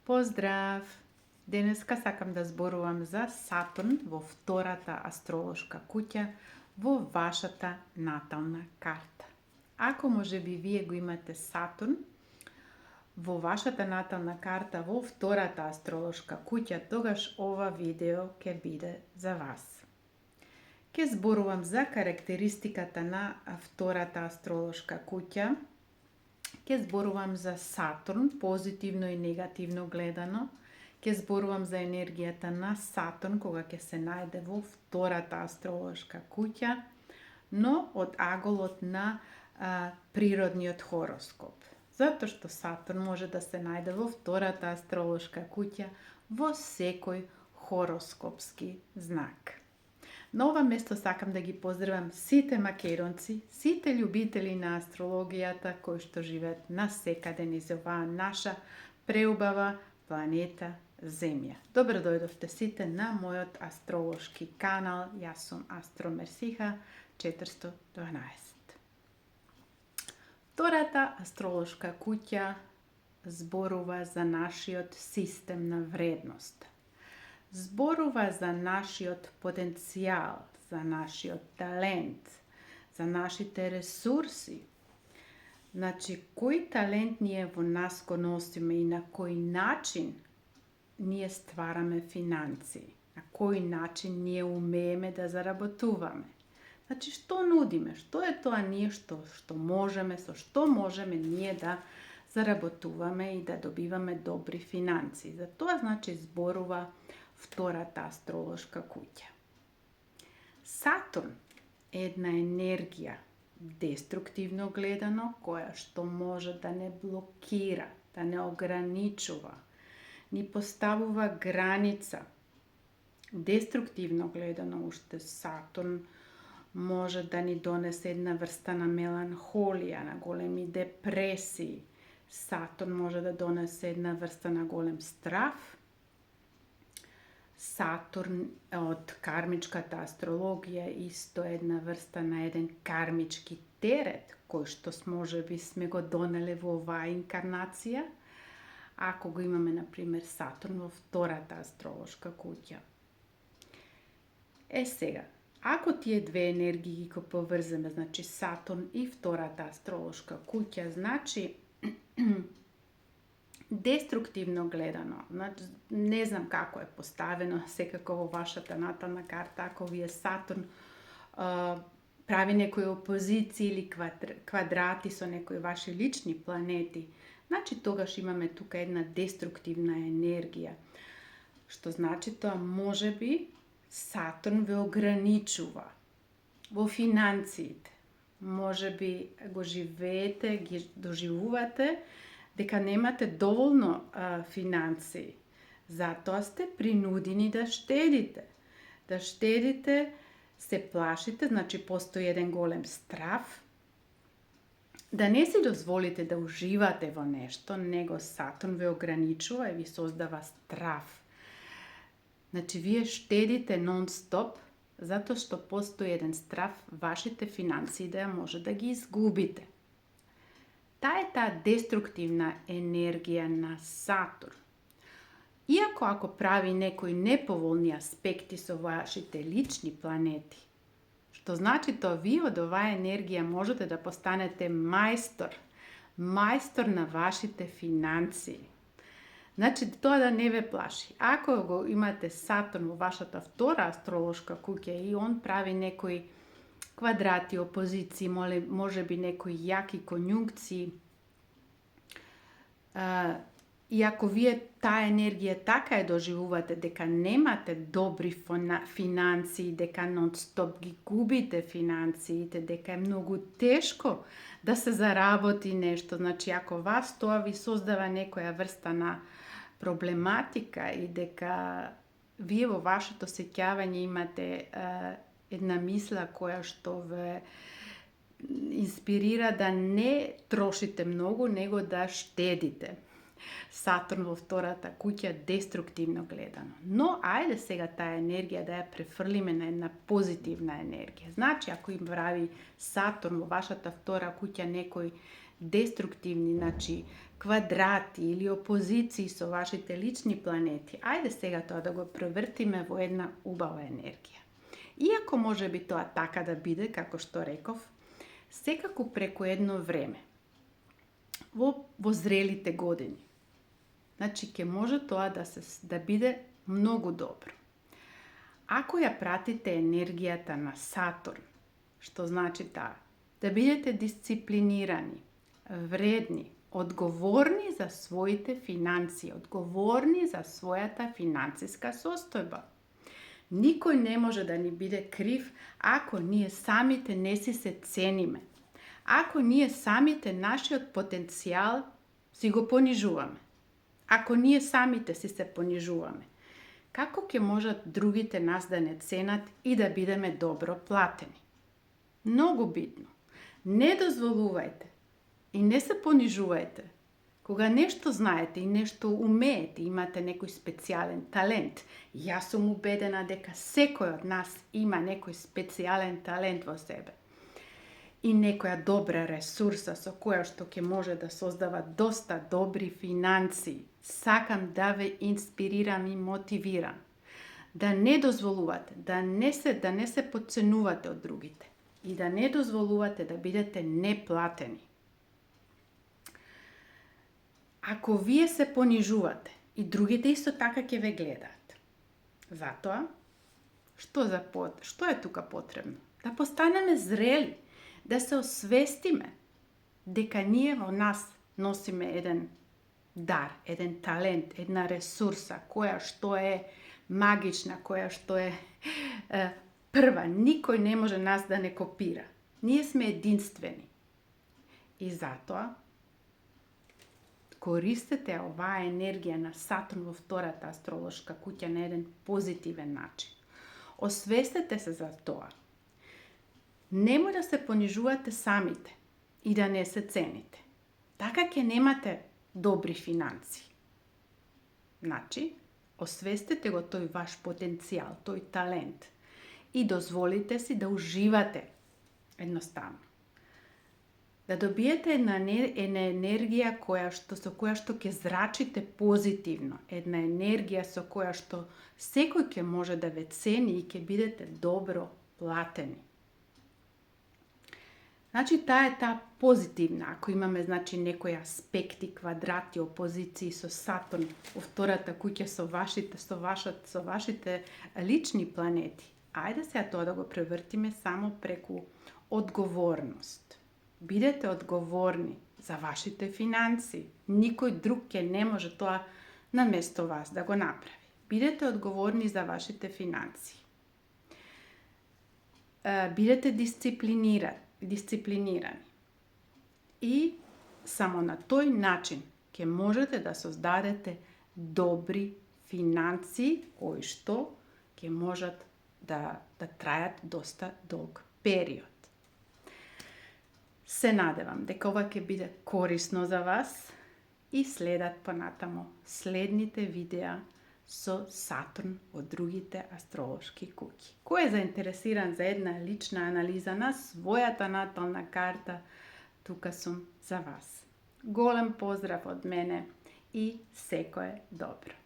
Поздрав! Денеска сакам да зборувам за Сатурн во втората астролошка куќа во вашата натална карта. Ако можеби вие го имате Сатурн во вашата натална карта во втората астролошка куќа, тогаш ова видео ќе биде за вас. Ќе зборувам за карактеристиката на втората астролошка куќа. Ќе зборувам за Сатурн, позитивно и негативно гледано. Ќе зборувам за енергијата на Сатурн кога ќе се најде во втората астролошка куќа, но од аголот на природниот хороскоп. Затоа што Сатурн може да се најде во втората астролошка куќа во секој хороскопски знак. На ова место сакам да ги поздравам сите македонци, сите љубители на астрологијата кои што живеат насекаде низ оваа наша преубава планета Земја. Добро дојдовте сите на мојот астролошки канал. Јас сум Астромерсиха 412. Втората астролошка куќа зборува за нашиот систем на вредност. Зборува за нашиот потенцијал, за нашиот талент, за нашите ресурси. Значи, кој талент ние во нас го носиме и на кој начин ние ствараме финанси, на кој начин ние умееме да заработуваме. Значи, што нудиме, што е тоа ние што можеме, со што можеме ние да заработуваме и да добиваме добри финанси. За тоа, значи, зборува втората астролошка куќа. Сатурн е една енергија, деструктивно гледано, која што може да не блокира, да не ограничува, ни поставува граница. Деструктивно гледано, уште Сатурн може да ни донесе една врста на меланхолија, на големи депресии. Сатурн може да донесе една врста на голем страв. Сатурн од кармичката астрологија исто една врста на еден кармички терет, кој што можеби сме го донеле во оваа инкарнација, ако го имаме, например, Сатурн во втората астролошка куќа. Сега, ако тие две енергии ги поврземе, значи Сатурн и втората астролошка куќа, значи деструктивно гледано, значи, не знам како е поставено секако во вашата натална карта, ако ви е Сатурн прави некои опозиции или квадрати со некои ваши лични планети, значи тогаш имаме тука една деструктивна енергија. Што значи тоа можеби Сатурн ве ограничува во финансиите. Можеби го живеете, ги доживувате дека немате доволно финансии. Затоа сте принудени да штедите. Да штедите, се плашите, значи постои еден голем страв. Да не си дозволите да уживате во нешто, него Сатурн ве ограничува и ви создава страв. Значи, вие штедите нон-стоп, затоа што постои еден страв вашите финансии да ја може да ги изгубите. Таа е таа деструктивна енергија на Сатурн. Иако ако прави некои неповолни аспекти со вашите лични планети, што значи тоа вие од оваа енергија можете да постанете мајстор на вашите финансии. Значи, тоа да не ве плаши. Ако го имате Сатурн во вашата втора астролошка куќа и он прави некои квадрати, опозиции, можеби некои јаки конјункции, и ако вие таа енергија така ја доживувате, дека немате добри финансии, дека нон-стоп ги губите финансиите, дека е многу тешко да се заработи нешто, значи ако вас тоа ви создава некоја врста на проблематика и дека вие во вашето сеќавање имате една мисла која што ве инспирира да не трошите многу, него да штедите. Сатурн во втората куќа деструктивно гледано. Но, ајде сега таа енергија да ја префрлиме на една позитивна енергија. Значи, ако им прави Сатурн во вашата втора куќа некои деструктивни, значи квадрати или опозиции со вашите лични планети, ајде сега тоа да го превртиме во една убава енергија. Иако може би тоа така да биде, како што реков, секако преку едно време, во зрелите години, значи ќе може тоа да биде многу добро. Ако ја пратите енергијата на Сатурн, што значи таа, да бидете дисциплинирани, вредни, одговорни за своите финансии, одговорни за својата финансиска состојба. Никој не може да ни биде крив ако ние самите не си се цениме. Ако ние самите нашиот потенцијал си го понижуваме. Ако ние самите си се понижуваме. Како ќе можат другите нас да не ценат и да бидеме добро платени? Многу битно. Не дозволувајте и не се понижувајте. Кога нешто знаете и нешто умеете, имате некој специјален талент, јас сум убедена дека секој од нас има некој специјален талент во себе. И некоја добра ресурса со која што ќе може да создава доста добри финансии. Сакам да ве инспирирам и мотивирам. Да не дозволувате, да не се подценувате од другите и да не дозволувате да бидете неплатени. Ако вие се понижувате и другите исто така ќе ве гледаат. Затоа, што е тука потребно? Да постанеме зрели, да се освестиме дека ние во нас носиме еден дар, еден талент, една ресурса која што е магична, која што е прва. Никој не може нас да не копира. Ние сме единствени. И затоа користете оваа енергија на Сатурн во втората астролошка куќа на еден позитивен начин. Освестете се за тоа. Немој да се понижувате самите и да не се цените. Така ќе немате добри финансии. Значи, освестете го тој ваш потенцијал, тој талент и дозволите си да уживате едноставно. Да добиете една енергија со која што ќе зрачите позитивно, една енергија со која што секој ќе може да ве цени и ќе бидете добро платени. Значи, таа е таа позитивна, ако имаме некои аспекти, квадрати, опозиции со Сатурн во втората куќа со вашите лични планети. Ајде сега тоа да го превртиме само преку одговорност. Бидете одговорни за вашите финансии. Никој друг ќе не може тоа наместо вас да го направи. Бидете одговорни за вашите финансии. Бидете дисциплинирани. И само на тој начин ќе можете да создадете добри финансии кои што ќе можат да трајат доста долг период. Се надевам дека ова ќе биде корисно за вас и следат понатамо следните видеа со Сатурн во другите астролошки куќи. Кој е заинтересиран за една лична анализа на својата натална карта, тука сум за вас. Голем поздрав од мене и секое добро!